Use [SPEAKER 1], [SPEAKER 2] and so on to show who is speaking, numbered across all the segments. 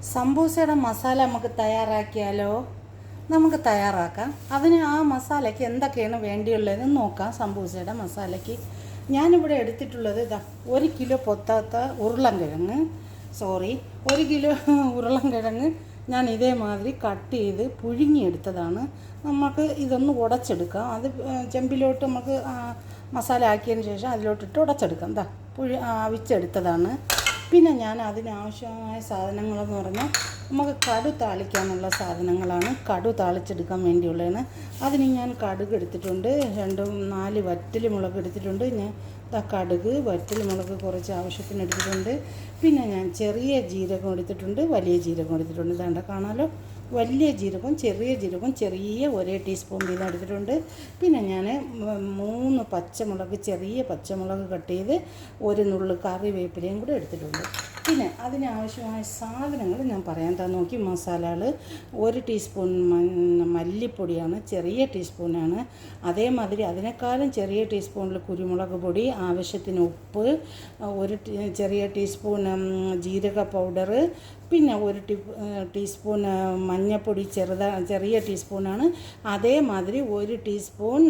[SPEAKER 1] സമൂസയുടെ മസാല നമുക്ക് തയ്യാറാക്കിയാലോ? നമുക്ക് തയ്യാറാക്കാം. അതിന് ആ മസാലയ്ക്ക് എന്തൊക്കെയാണ് വേണ്ടിയുള്ളതെന്ന് നോക്കാം. സമൂസയുടെ മസാലയ്ക്ക് ഞാനിവിടെ എടുത്തിട്ടുള്ളത് 1 കിലോ പൊത്താത്ത ഉരുളൻകിഴങ്ങ് 1 കിലോ ഉരുളൻകിഴങ്ങ് ഞാൻ ഇതേമാതിരി കട്ട് ചെയ്ത് പുഴുങ്ങിയെടുത്തതാണ്. നമുക്ക് ഇതൊന്ന് ഉടച്ചെടുക്കാം. അത് ചെമ്പിലോട്ട് നമുക്ക് മസാല ആക്കിയതിന് ശേഷം അതിലോട്ടിട്ട് ഉടച്ചെടുക്കാം. അവിച്ചെടുത്തതാണ്. പിന്നെ ഞാൻ അതിനാവശ്യമായ സാധനങ്ങളെന്ന് പറഞ്ഞാൽ നമുക്ക് കടു താളിക്കാനുള്ള സാധനങ്ങളാണ്. കടു താളിച്ചെടുക്കാൻ വേണ്ടിയുള്ളതാണ്. അതിന് ഞാൻ കടുക് എടുത്തിട്ടുണ്ട്, 4 വറ്റൽമുളക് എടുത്തിട്ടുണ്ട്. ഞാൻ കടുക് വറ്റൽമുളക് കുറച്ച് ആവശ്യത്തിന് എടുത്തിട്ടുണ്ട്. പിന്നെ ഞാൻ ചെറിയ ജീരകം എടുത്തിട്ടുണ്ട്, വലിയ ജീരകം എടുത്തിട്ടുണ്ട്. ഇതാണ്ട് കാണാമല്ലോ, വലിയ ജീരകം ചെറിയ ജീരകം ചെറിയ 1 ടീസ്പൂൺ വീതം എടുത്തിട്ടുണ്ട്. പിന്നെ ഞാൻ 3 പച്ചമുളക് ചെറിയ പച്ചമുളക് കട്ട് ചെയ്ത് 1 നുള്ളു കറിവേപ്പിലയും കൂടെ എടുത്തിട്ടുണ്ട്. പിന്നെ അതിനാവശ്യമായ സാധനങ്ങൾ ഞാൻ പറയാൻ നോക്കി. മസാലകൾ 1 ടീസ്പൂൺ മല്ലിപ്പൊടിയാണ്, ചെറിയ ടീസ്പൂണാണ്. അതേമാതിരി അതിനേക്കാളും ചെറിയ ടീസ്പൂണിൽ കുരുമുളക് പൊടി, ആവശ്യത്തിന് ഉപ്പ്, 1 ചെറിയ ടീസ്പൂൺ ജീരക പൗഡർ, പിന്നെ 1 ടീസ്പൂൺ മഞ്ഞൾപ്പൊടി ചെറിയ ടീസ്പൂണാണ്. അതേമാതിരി 1 ടീസ്പൂൺ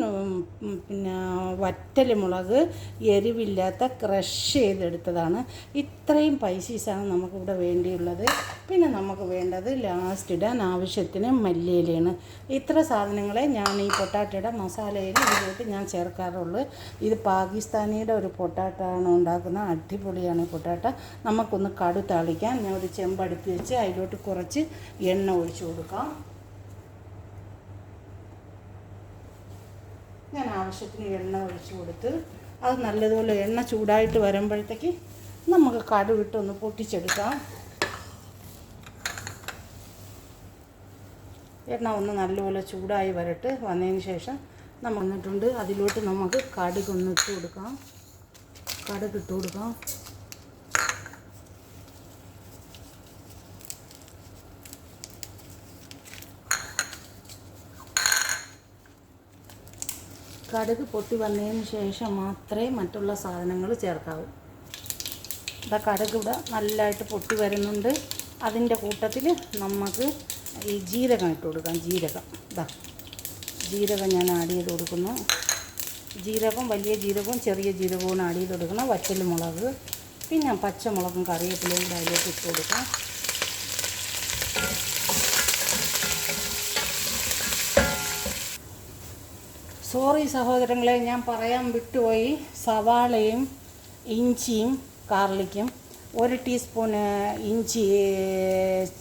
[SPEAKER 1] പിന്നെ വറ്റൽമുളക് എരിവില്ലാത്ത ക്രഷ് ചെയ്തെടുത്തതാണ്. ഇത്രയും പൈസീസാണ് നമുക്കിവിടെ വേണ്ടിയുള്ളത്. പിന്നെ നമുക്ക് വേണ്ടത് ലാസ്റ്റ് ഇടാൻ ആവശ്യത്തിന് മല്ലിയിലയാണ്. ഇത്ര സാധനങ്ങളെ ഞാൻ ഈ പൊട്ടാറ്റയുടെ മസാലയിൽ ഇതിലോട്ട് ഞാൻ ചേർക്കാറുള്ളൂ. ഇത് പാകിസ്ഥാനിയുടെ ഒരു പൊട്ടാറ്റയാണ് ഉണ്ടാക്കുന്ന, അടിപൊളിയാണ് പൊട്ടാറ്റ. നമുക്കൊന്ന് കടു താളിക്കാൻ ഞാൻ ഒരു ചെമ്പടുത്ത് വെച്ച് അതിലോട്ട് കുറച്ച് എണ്ണ ഒഴിച്ചു കൊടുക്കാം. ഞാൻ ആവശ്യത്തിന് എണ്ണ ഒഴിച്ചു കൊടുത്ത് അത് നല്ലതുപോലെ എണ്ണ ചൂടായിട്ട് വരുമ്പോഴത്തേക്ക് നമുക്ക് കടുവിട്ടൊന്ന് പൊട്ടിച്ചെടുക്കാം. എണ്ണ ഒന്ന് നല്ലപോലെ ചൂടായി വന്നതിന് ശേഷം നമ്മൾ വന്നിട്ടുണ്ട്. അതിലോട്ട് നമുക്ക് കടുകൊന്ന് ഇട്ട് കൊടുക്കാം. കടുകിട്ട് കൊടുക്കാം. കടുക് പൊട്ടി വന്നതിന് ശേഷം മാത്രമേ മറ്റുള്ള സാധനങ്ങൾ ചേർക്കാവൂ. കടുക് ഇവിടെ നല്ലതായിട്ട് പൊട്ടി വരുന്നുണ്ട്. അതിൻ്റെ കൂട്ടത്തിൽ നമുക്ക് ഈ ജീരകം ഇട്ട് കൊടുക്കാം. ജീരകം ഞാൻ ആഡ് ചെയ്ത് കൊടുക്കുന്നു. ജീരകം വലിയ ജീരകവും ചെറിയ ജീരകവും ആഡ് ചെയ്ത് കൊടുക്കണം. വറ്റൽമുളക്, പിന്നെ പച്ചമുളകും കറിവേപ്പിലയും കൂടെ അതിലേക്ക് ഇട്ട് കൊടുക്കാം. സോറി സഹോദരങ്ങളെ, ഞാൻ പറയാൻ വിട്ടുപോയി. സവാളയും ഇഞ്ചിയും ഗാർലിക്കും 1 ടീസ്പൂൺ ഇഞ്ചി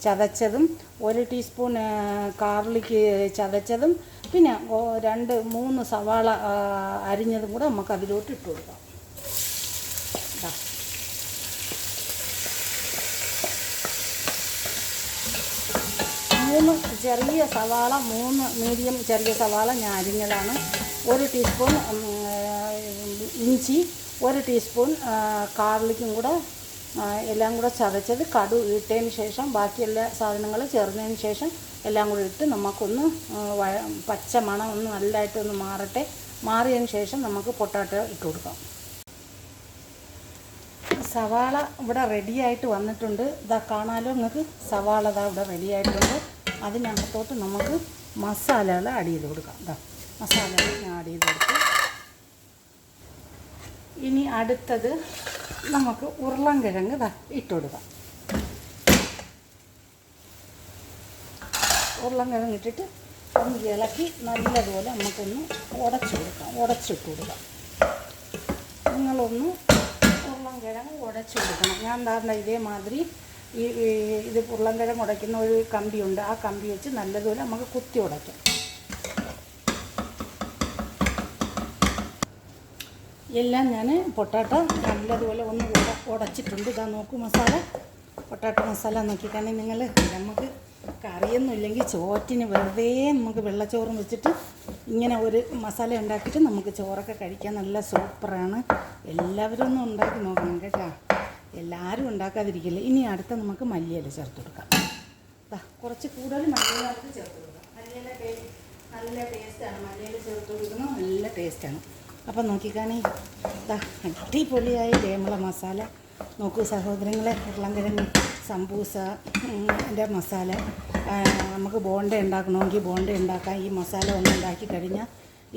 [SPEAKER 1] ചതച്ചതും 1 ടീസ്പൂൺ ഗാർലിക്ക് ചതച്ചതും പിന്നെ 2-3 സവാള അരിഞ്ഞതും കൂടെ നമുക്ക് അതിലോട്ട് ഇട്ട് കൊടുക്കാം. 3 ചെറിയ സവാള, 3 മീഡിയം ചെറിയ സവാള ഞാൻ അരിഞ്ഞതാണ്. 1 ടീസ്പൂൺ ഇഞ്ചി, 1 ടീസ്പൂൺ ഗാർലിക്കും കൂടെ എല്ലാം കൂടെ ചതച്ചത് കടു ഇട്ടതിന് ശേഷം ബാക്കി എല്ലാ സാധനങ്ങളും ചേർന്നതിന് ശേഷം എല്ലാം കൂടെ ഇട്ട് നമുക്കൊന്ന് പച്ച മണം ഒന്ന് നല്ലതായിട്ടൊന്ന് മാറിയതിന് ശേഷം നമുക്ക് പൊട്ടാറ്റോ ഇട്ട് കൊടുക്കാം. സവാള ഇവിടെ റെഡിയായിട്ട് വന്നിട്ടുണ്ട്. കാണാലോ നിങ്ങൾക്ക്, സവാള ഇവിടെ റെഡിയായിട്ടുണ്ട്. അതിനകത്തോട്ട് നമുക്ക് മസാലകൾ ആഡ് ചെയ്ത് കൊടുക്കാം. മസാലകൾ ഞാൻ ആഡ് ചെയ്ത് കൊടുത്തു. ഇനി അടുത്തത് നമുക്ക് ഉരുളൻകിഴങ്ങ് ഇട്ട് കൊടുക്കാം. ഉരുളൻകിഴങ്ങ് ഇട്ടിട്ട് ഒന്ന് ഇളക്കി നല്ലതുപോലെ നമുക്കൊന്ന് ഉടച്ചിട്ട് കൊടുക്കാം. നിങ്ങളൊന്ന് ഉരുളൻകിഴങ്ങ് ഉടച്ചു കൊടുക്കണം. ഞാൻ എന്താ ഇതേമാതിരി ഇത് ഉരുളൻകിഴങ്ങ് ഉടയ്ക്കുന്ന ഒരു കമ്പിയുണ്ട്. ആ കമ്പി വെച്ച് നല്ലതുപോലെ നമുക്ക് കുത്തി ഉടയ്ക്കാം. എല്ലാം ഞാൻ പൊട്ടാറ്റോ നല്ലതുപോലെ ഒന്ന് ഉടച്ചിട്ടുണ്ട്. നോക്കൂ പൊട്ടാറ്റോ മസാല നോക്കിക്കാണെങ്കിൽ നിങ്ങൾ, നമുക്ക് കറിയൊന്നും ഇല്ലെങ്കിൽ ചോറ്റിന് വെറുതെ നമുക്ക് വെള്ളച്ചോറും വെച്ചിട്ട് ഇങ്ങനെ ഒരു മസാല ഉണ്ടാക്കിയിട്ട് നമുക്ക് ചോറൊക്കെ കഴിക്കാൻ നല്ല സൂപ്പറാണ്. എല്ലാവരും ഒന്ന് ഉണ്ടാക്കി നോക്കണം കേട്ടോ. എല്ലാവരും ഉണ്ടാക്കാതിരിക്കില്ല. ഇനി അടുത്ത നമുക്ക് മല്ലിയില ചേർത്ത് കൊടുക്കാം. കുറച്ച് കൂടുതൽ മല്ലിയില ചേർത്ത് കൊടുക്കാം. മല്ലിയില നല്ല ടേസ്റ്റാണ്. മല്ലിയില ചേർത്ത് കൊടുക്കുന്നത് നല്ല ടേസ്റ്റാണ്. അപ്പം നോക്കിക്കാണേ, അടിപൊളിയായി നമ്മളെ മസാല നോക്കൂ സഹോദരങ്ങളെ, ഉരുളൻകിഴങ്ങ് സമൂസ ൻ്റെ മസാല നമുക്ക് ബോണ്ട ഉണ്ടാക്കണമെങ്കിൽ ബോണ്ട ഉണ്ടാക്കാം. ഈ മസാല ഒന്ന് ഉണ്ടാക്കി കഴിഞ്ഞാൽ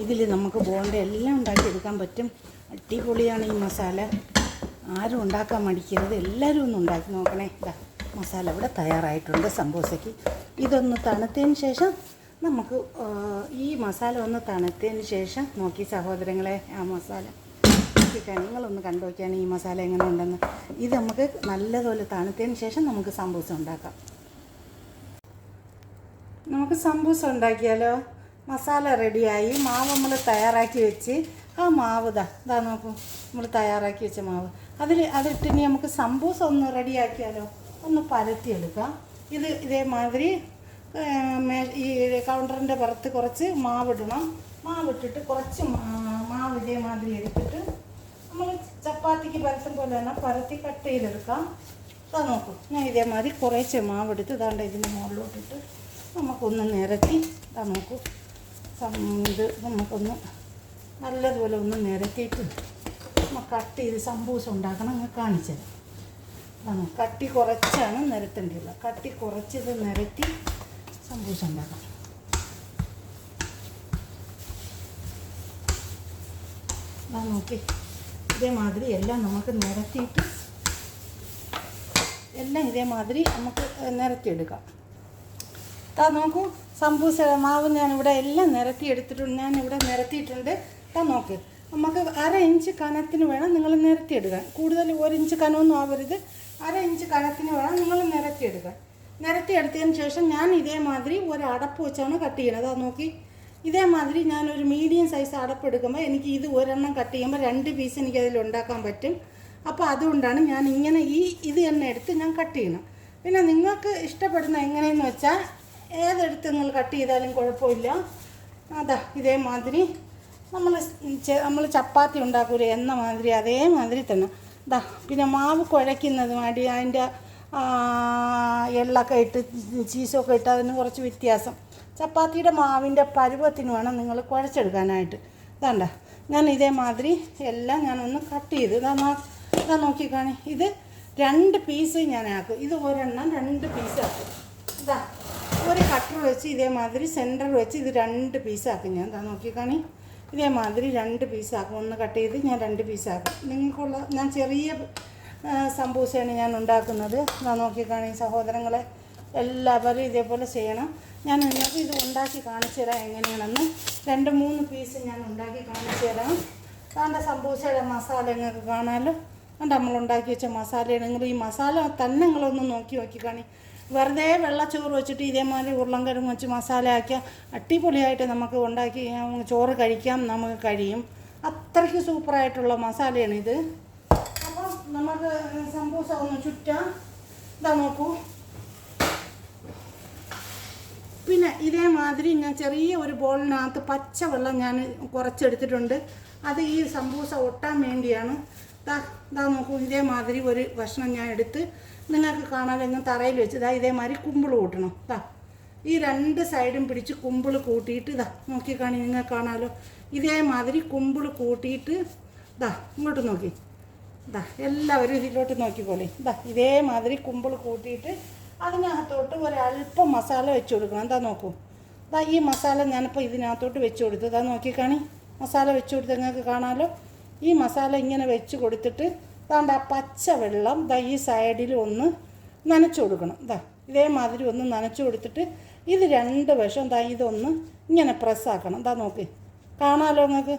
[SPEAKER 1] ഇതിൽ നമുക്ക് ബോണ്ട എല്ലാം ഉണ്ടാക്കിയെടുക്കാൻ പറ്റും. അടിപൊളിയാണ് ഈ മസാല. ആരും ഉണ്ടാക്കാൻ മടിക്കരുത്, എല്ലാവരും ഒന്ന് ഉണ്ടാക്കി നോക്കണേ. ഇതാ മസാല ഇവിടെ തയ്യാറായിട്ടുണ്ട് സമൂസയ്ക്ക്. ഇതൊന്ന് തണുത്തതിന് ശേഷം നമുക്ക് ഈ മസാല ഒന്ന് തണുത്തതിന് ശേഷം നോക്കി സഹോദരങ്ങളെ, ആ മസാല നിങ്ങളൊന്ന് കണ്ടു നോക്കിയാണ് ഈ മസാല എങ്ങനെ ഉണ്ടെന്ന്. ഇത് നമുക്ക് നല്ലതുപോലെ തണുത്തതിന് ശേഷം നമുക്ക് സമൂസ ഉണ്ടാക്കാം. നമുക്ക് സമൂസ ഉണ്ടാക്കിയാലോ? മസാല റെഡിയായി, മാവ് നമ്മൾ തയ്യാറാക്കി വെച്ച്, ആ മാവ് ഇതാ നോക്കൂ, നമ്മൾ തയ്യാറാക്കി വെച്ച മാവ് അതിട്ട് ഇനി നമുക്ക് സമൂസ ഒന്ന് റെഡിയാക്കിയാലോ? ഒന്ന് പരത്തിയെടുക്കാം. ഇതേമാതിരി ഈ കൗണ്ടറിൻ്റെ പുറത്ത് കുറച്ച് മാവിടണം. മാവിട്ടിട്ട് കുറച്ച് മാവ് ഇതേമാതിരി എടുത്തിട്ട് നമ്മൾ ചപ്പാത്തിക്ക് പരത്തും പോലെ തന്നെ പരത്തി കട്ട് ചെയ്തെടുക്കാം. അതാ നോക്കൂ, ഞാൻ ഇതേമാതിരി കുറേശ്ശെ മാവെടുത്ത് ഇതാണ്ട് ഇതിൻ്റെ മുകളിലോട്ടിട്ട് നമുക്കൊന്ന് നിരത്തി, ഇതാ നോക്കൂ, ഇത് നമുക്കൊന്ന് നല്ലതുപോലെ ഒന്ന് നിരത്തിയിട്ട് നമുക്ക് കട്ട് ചെയ്ത് സമൂസ ഉണ്ടാക്കണം. അങ്ങ് കാണിച്ചത് അതാണ്. കട്ടി കുറച്ചാണ് നിരത്തേണ്ടത്. കട്ടി കുറച്ചത് നിരത്തി സമൂസ ഉണ്ടാക്കണം. അതാ നോക്കി, ഇതേമാതിരി എല്ലാം നമുക്ക് നിരത്തിയിട്ട് എല്ലാം ഇതേമാതിരി നമുക്ക് നിരത്തിയെടുക്കാം. താ നോക്കൂ, സമൂസ മാവ് ഞാനിവിടെ എല്ലാം നിരത്തി എടുത്തിട്ടുണ്ട്. ഞാനിവിടെ നിരത്തിയിട്ടുണ്ട്. താ നോക്ക്, നമുക്ക് 1/2 ഇഞ്ച് കനത്തിന് വേണം നിങ്ങൾ നിരത്തിയെടുക്കാൻ. കൂടുതൽ 1 ഇഞ്ച് കനമൊന്നും ആവരുത്, 1/2 ഇഞ്ച് കനത്തിന് വേണം നിങ്ങൾ നിരത്തിയെടുക്കാൻ. നിരത്തിയെടുത്തതിന് ശേഷം ഞാൻ ഇതേമാതിരി ഒരു അടപ്പ് വെച്ചാണ് കട്ട് ചെയ്യണത്. അതാ നോക്കി, ഇതേമാതിരി ഞാനൊരു മീഡിയം സൈസ് അടപ്പ് എടുക്കുമ്പോൾ എനിക്ക് ഇത് ഒരെണ്ണം കട്ട് ചെയ്യുമ്പോൾ 2 പീസ് എനിക്കതിൽ ഉണ്ടാക്കാൻ പറ്റും. അപ്പോൾ അതുകൊണ്ടാണ് ഞാൻ ഇങ്ങനെ ഇത് തന്നെ എടുത്ത് ഞാൻ കട്ട് ചെയ്യണം. പിന്നെ നിങ്ങൾക്ക് ഇഷ്ടപ്പെടുന്ന എങ്ങനെയെന്ന് വെച്ചാൽ ഏതെടുത്ത് നിങ്ങൾ കട്ട് ചെയ്താലും കുഴപ്പമില്ല. അതാ ഇതേമാതിരി നമ്മൾ ചപ്പാത്തി ഉണ്ടാക്കൂലേ എന്ന മാതിരി അതേമാതിരി തന്നെ. ഇതാ പിന്നെ മാവ് കുഴയ്ക്കുന്നത് വേണ്ടി അതിൻ്റെ എള്ളൊക്കെ ഇട്ട് ചീസൊക്കെ ഇട്ട് അതിന് കുറച്ച് വ്യത്യാസം. ചപ്പാത്തിയുടെ മാവിൻ്റെ പരുവത്തിന് വേണം നിങ്ങൾ കുഴച്ചെടുക്കാനായിട്ട്. ഇതാണ്ട ഞാൻ ഇതേമാതിരി എല്ലാം ഞാനൊന്ന് കട്ട് ചെയ്ത് ഇതാ നോക്കിക്കാണി. ഇത് 2 പീസ് ഞാനാക്കും. ഇത് ഒരെണ്ണം 2 പീസാക്കും. ഇതാ ഒരു കട്ടർ വെച്ച് ഇതേമാതിരി സെൻറ്റർ വെച്ച് ഇത് 2 പീസാക്കും ഞാൻ. ഇതാ നോക്കിക്കാണി, ഇതേമാതിരി 2 പീസാക്കും. ഒന്ന് കട്ട് ചെയ്ത് ഞാൻ 2 പീസാക്കും. നിങ്ങൾക്കുള്ള ഞാൻ ചെറിയ സമൂസയാണ് ഞാൻ ഉണ്ടാക്കുന്നത്. ഇതാ നോക്കിക്കാണി സഹോദരങ്ങളെ, എല്ലാവരും ഇതേപോലെ ചെയ്യണം. ഞാൻ നിങ്ങൾക്ക് ഇത് ഉണ്ടാക്കി കാണിച്ചു തരാം എങ്ങനെയാണെന്ന്. 2-3 പീസ് ഞാൻ ഉണ്ടാക്കി കാണിച്ചു തരാം. അതിൻ്റെ സമൂസയുടെ മസാല നിങ്ങൾക്ക് കാണാമല്ലോ. അതുകൊണ്ട് നമ്മൾ ഉണ്ടാക്കി വെച്ച മസാലയാണ്. നിങ്ങൾ ഈ മസാല തന്നെ നിങ്ങളൊന്ന് നോക്കി കാണി. വെറുതെ വെള്ളച്ചോറ് വെച്ചിട്ട് ഇതേമാതിരി ഉരുളൻകിഴങ്ങ് വെച്ച് മസാല ആക്കിയാൽ അടിപൊളിയായിട്ട് നമുക്ക് ഉണ്ടാക്കി ചോറ് കഴിക്കാം, നമുക്ക് കഴിയും. അത്രയ്ക്ക് സൂപ്പറായിട്ടുള്ള മസാലയാണിത്. അപ്പോൾ നമുക്ക് സമൂസ ഒന്ന് ചുറ്റാം. ഇതാ നോക്കൂ, പിന്നെ ഇതേമാതിരി ഞാൻ ചെറിയ ഒരു ബോളിനകത്ത് പച്ചവെള്ളം ഞാൻ കുറച്ചെടുത്തിട്ടുണ്ട്. അത് ഈ സമൂസ ഒട്ടാൻ വേണ്ടിയാണ്. ഇതാ നോക്കൂ, ഇതേമാതിരി ഒരു കഷ്ണം ഞാൻ എടുത്ത് നിങ്ങൾക്ക് കാണാതെ തറയിൽ വെച്ച് ഇതേമാതിരി കുമ്പിൾ കൂട്ടണം. ഈ 2 സൈഡും പിടിച്ച് കുമ്പിൾ കൂട്ടിയിട്ട് നോക്കിക്കാണി, നിങ്ങൾക്ക് കാണാമല്ലോ. ഇതേമാതിരി കുമ്പിൾ കൂട്ടിയിട്ട് ഇങ്ങോട്ട് നോക്കി, എല്ലാവരും ഇതിലോട്ട് നോക്കിക്കോളേ. ഇതേമാതിരി കുമ്പിൾ കൂട്ടിയിട്ട് അതിനകത്തോട്ട് ഒരല്പം മസാല വെച്ച് കൊടുക്കണം. നോക്കൂ, ഈ മസാല ഞാനിപ്പോൾ ഇതിനകത്തോട്ട് വെച്ച് കൊടുത്തു. നോക്കിക്കാണി, മസാല വെച്ച് കൊടുത്ത് നിങ്ങൾക്ക് കാണാമല്ലോ. ഈ മസാല ഇങ്ങനെ വെച്ച് കൊടുത്തിട്ട് ആ പച്ച വെള്ളം ഈ സൈഡിൽ ഒന്ന് നനച്ചു കൊടുക്കണം. ഇതേമാതിരി ഒന്ന് നനച്ചു കൊടുത്തിട്ട് ഇത് 2 വശം ഇതൊന്ന് ഇങ്ങനെ പ്രസ്സാക്കണം. നോക്കി കാണാമല്ലോ നിങ്ങൾക്ക്.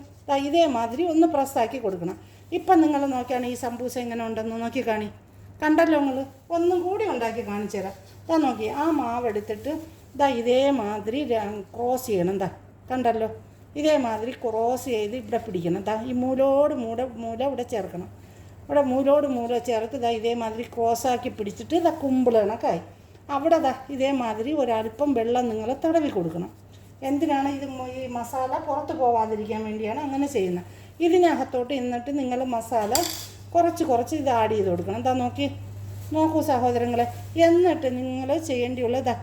[SPEAKER 1] ഇതേമാതിരി ഒന്ന് പ്രസ്സാക്കി കൊടുക്കണം. ഇപ്പം നിങ്ങൾ നോക്കിയാണ് ഈ സമൂസ എങ്ങനെ ഉണ്ടെന്ന് നോക്കിക്കാണി. കണ്ടല്ലോ നിങ്ങൾ. ഒന്നും കൂടി ഉണ്ടാക്കി കാണിച്ചു തരാം. നോക്കി, ആ മാവെടുത്തിട്ട് ഇതേമാതിരി ക്രോസ് ചെയ്യണം. കണ്ടല്ലോ, ഇതേമാതിരി ക്രോസ് ചെയ്ത് ഇവിടെ പിടിക്കണം. ഈ മൂല ഇവിടെ ചേർക്കണം. ഇവിടെ മൂല ചേർത്ത് ഇതേമാതിരി ക്രോസാക്കി പിടിച്ചിട്ട് കുമ്പിളണക്കായി അവിടെ ഇതേമാതിരി ഒരല്പം വെള്ളം നിങ്ങൾ തടവി കൊടുക്കണം. എന്തിനാണ് ഇത്? ഈ മസാല പുറത്ത് പോവാതിരിക്കാൻ വേണ്ടിയാണ് അങ്ങനെ ചെയ്യുന്നത്. ഇതിനകത്തോട്ട് എന്നിട്ട് നിങ്ങൾ മസാല കുറച്ച് ഇത് ആഡ് ചെയ്ത് കൊടുക്കണം. നോക്കൂ സഹോദരങ്ങളെ. എന്നിട്ട് നിങ്ങൾ ചെയ്യേണ്ടിയുള്ളത്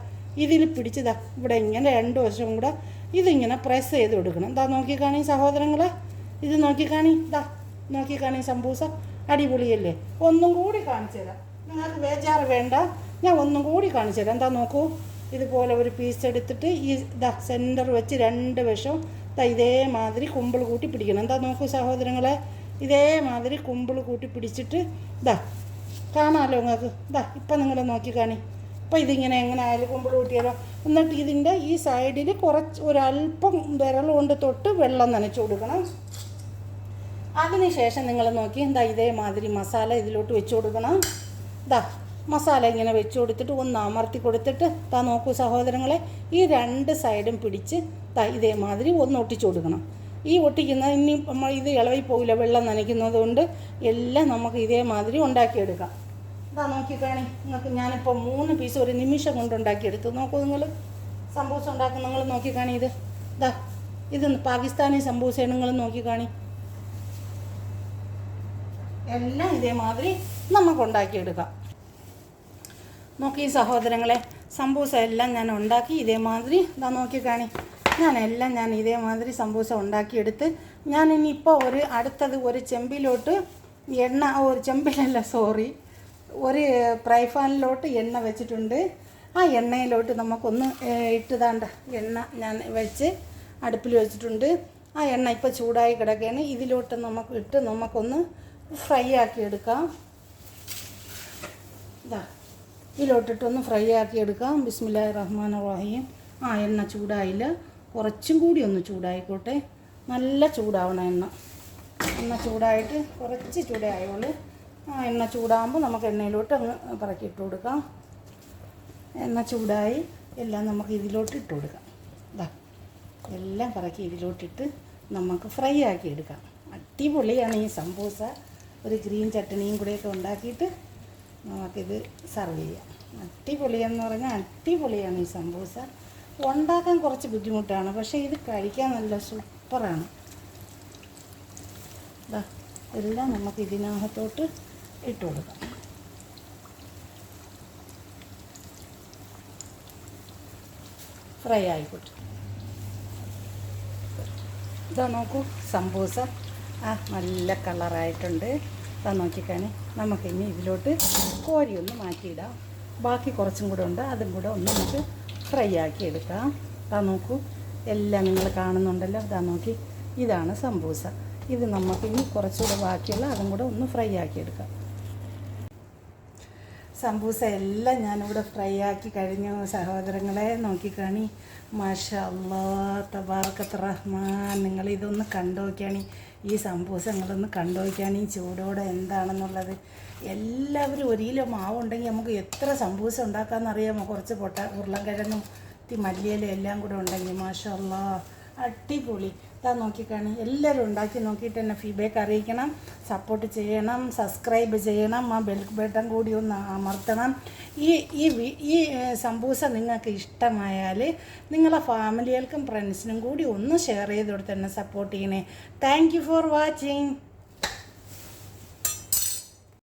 [SPEAKER 1] ഇതിൽ പിടിച്ച് ഇവിടെ ഇങ്ങനെ 2 വശവും കൂടെ ഇതിങ്ങനെ പ്രസ് ചെയ്ത് കൊടുക്കണം. നോക്കിക്കാണി സഹോദരങ്ങളെ, ഇത് നോക്കിക്കാണി. നോക്കിക്കാണി സമൂസ അടിപൊളിയല്ലേ? ഒന്നും കൂടി കാണിച്ചു തരാം, നിങ്ങൾക്ക് ബേജാറ് വേണ്ട. ഞാൻ ഒന്നും കൂടി കാണിച്ചു തരാം. എന്താ നോക്കൂ, ഇതുപോലെ ഒരു പീസ് എടുത്തിട്ട് ഈ സെൻറ്റർ വെച്ച് രണ്ട് വശവും ഇതേമാതിരി കുമ്പിൾ കൂട്ടി പിടിക്കണം. എന്താ നോക്കൂ സഹോദരങ്ങളെ, ഇതേമാതിരി കുമ്പിൾ കൂട്ടി പിടിച്ചിട്ട് കാണാമല്ലോ നിങ്ങൾക്ക്. ഇപ്പം നിങ്ങൾ നോക്കി കാണി. ഇപ്പം ഇതിങ്ങനെ എങ്ങനെ ആയാലും കുമ്പിൾ കൂട്ടിയാലോ. എന്നിട്ട് ഇതിൻ്റെ ഈ സൈഡിൽ ഒരല്പം വിരൽ കൊണ്ട് തൊട്ട് വെള്ളം നനച്ചു കൊടുക്കണം. അതിനുശേഷം നിങ്ങൾ നോക്കി ഇതേമാതിരി മസാല ഇതിലോട്ട് വെച്ച് കൊടുക്കണം. മസാല ഇങ്ങനെ വെച്ച് കൊടുത്തിട്ട് ഒന്ന് അമർത്തി കൊടുത്തിട്ട് നോക്കൂ സഹോദരങ്ങളെ, ഈ രണ്ട് സൈഡും പിടിച്ച് ഇതേമാതിരി ഒന്ന് ഒട്ടിച്ചു കൊടുക്കണം. ഈ ഒട്ടിക്കുന്ന ഇനി ഇത് ഇളവി പോകില്ല, വെള്ളം നനയ്ക്കുന്നത് കൊണ്ട് എല്ലാം നമുക്ക് ഇതേമാതിരി ഉണ്ടാക്കിയെടുക്കാം. നോക്കിക്കാണി നിങ്ങൾക്ക്, ഞാനിപ്പോൾ 3 പീസ് ഒരു നിമിഷം കൊണ്ട് ഉണ്ടാക്കിയെടുത്തു. നോക്കൂ നിങ്ങൾ, സമൂസ ഉണ്ടാക്കും നിങ്ങൾ നോക്കിക്കാണി. ഇത് പാകിസ്ഥാനി സമൂസയാണ്, നിങ്ങൾ നോക്കിക്കാണി. എല്ലാം ഇതേമാതിരി നമുക്ക് ഉണ്ടാക്കിയെടുക്കാം. നോക്കി സഹോദരങ്ങളെ, സമൂസ എല്ലാം ഞാൻ ഉണ്ടാക്കി ഇതേമാതിരി നോക്കിക്കാണി. ഞാൻ ഇതേമാതിരി സമൂസ ഉണ്ടാക്കിയെടുത്ത് ഞാനിനിയിപ്പോൾ അടുത്തത് ഒരു ചെമ്പിലോട്ട് ഒരു ഫ്രൈ പാനിലോട്ട് എണ്ണ വെച്ചിട്ടുണ്ട്. ആ എണ്ണയിലോട്ട് നമുക്കൊന്ന് ഇട്ടുതാണ്ട എണ്ണ ഞാൻ വെച്ച് അടുപ്പിൽ വെച്ചിട്ടുണ്ട്. ആ എണ്ണ ഇപ്പോൾ ചൂടായി കിടക്കുകയാണ്. ഇതിലോട്ട് നമുക്കൊന്ന് ഫ്രൈ ആക്കി എടുക്കാം. ഇതിലോട്ടിട്ടൊന്ന് ഫ്രൈ ആക്കി എടുക്കാം. ബിസ്മില്ലാഹിർ റഹ്മാനിർ റഹീം. എണ്ണ ചൂടായില്ല, കുറച്ചും കൂടി ഒന്ന് ചൂടായിക്കോട്ടെ. നല്ല ചൂടാവണം എണ്ണ ചൂടായിട്ട് കുറച്ച് ചൂടായുള്ളൂ. എണ്ണ ചൂടാകുമ്പോൾ നമുക്ക് എണ്ണയിലോട്ട് അങ്ങ് പറക്കിയിട്ട് കൊടുക്കാം. എണ്ണ ചൂടായി എല്ലാം നമുക്ക് ഇതിലോട്ട് ഇട്ട് കൊടുക്കാം. എല്ലാം പറക്കി ഇതിലോട്ടിട്ട് നമുക്ക് ഫ്രൈ ആക്കി എടുക്കാം. അടിപൊളിയാണ് ഈ സമൂസ. ഒരു ഗ്രീൻ ചട്ടണിയും കൂടെയൊക്കെ ഉണ്ടാക്കിയിട്ട് നമുക്കിത് സെർവ് ചെയ്യാം. അടിപൊളിയെന്ന് പറഞ്ഞാൽ അടിപൊളിയാണ് ഈ സമൂസ. ഉണ്ടാക്കാൻ കുറച്ച് ബുദ്ധിമുട്ടാണ്, പക്ഷേ ഇത് കഴിക്കാൻ നല്ല സൂപ്പറാണ്. എല്ലാം നമുക്ക് ഇതിനകത്തോട്ട് ഇട്ട് കൊടുക്കാം. ഫ്രൈ ആയിക്കോട്ടെ. നോക്കൂ സമൂസ നല്ല കളറായിട്ടുണ്ട്. നോക്കിക്കാണേ, നമുക്കിനി ഇതിലോട്ട് കോരിയൊന്ന് മാറ്റിയിടാം. ബാക്കി കുറച്ചും കൂടെ ഉണ്ട്, അതും കൂടെ ഒന്ന് നമുക്ക് ഫ്രൈ ആക്കി എടുക്കാം. നോക്കൂ, എല്ലാം നിങ്ങൾ കാണുന്നുണ്ടല്ലോ. നോക്കി, ഇതാണ് സമൂസ. ഇത് നമുക്കിനി കുറച്ചുകൂടെ ബാക്കിയുള്ള അതും കൂടെ ഒന്ന് ഫ്രൈ ആക്കി എടുക്കാം. സമൂസ എല്ലാം ഞാനിവിടെ ഫ്രൈ ആക്കി കഴിഞ്ഞു സഹോദരങ്ങളെ. നോക്കിക്കാണി, മാഷാ അല്ലാഹ് തബാറക്കത്ത് റഹ്മാൻ. നിങ്ങളിതൊന്ന് കണ്ടു നോക്കിയാണ്, ഈ സമൂസ നിങ്ങളൊന്ന് കണ്ടു നോക്കിയാണ് ഈ ചൂടോടെ എന്താണെന്നുള്ളത്. എല്ലാവരും 1 കിലോ മാവുണ്ടെങ്കിൽ നമുക്ക് എത്ര സമൂസ ഉണ്ടാക്കാമെന്നറിയാമോ? കുറച്ച് ഉരുളൻകിഴങ്ങും മല്ലിയിലും എല്ലാം കൂടെ ഉണ്ടെങ്കിൽ മാഷാ അല്ലാഹ് അടിപൊളി. നോക്കിക്കാണി, എല്ലാവരും ഉണ്ടാക്കി നോക്കിയിട്ട് എന്നെ ഫീഡ്ബാക്ക് അറിയിക്കണം, സപ്പോർട്ട് ചെയ്യണം, സബ്സ്ക്രൈബ് ചെയ്യണം, ആ ബെൽ ബട്ടൺ കൂടി ഒന്ന് അമർത്തണം. ഈ സമൂസ നിങ്ങൾക്ക് ഇഷ്ടമായാൽ നിങ്ങളെ ഫാമിലികൾക്കും ഫ്രണ്ട്സിനും കൂടി ഒന്ന് ഷെയർ ചെയ്ത് കൊടുത്ത് എന്നെ സപ്പോർട്ട് ചെയ്യണേ. Thank you for watching.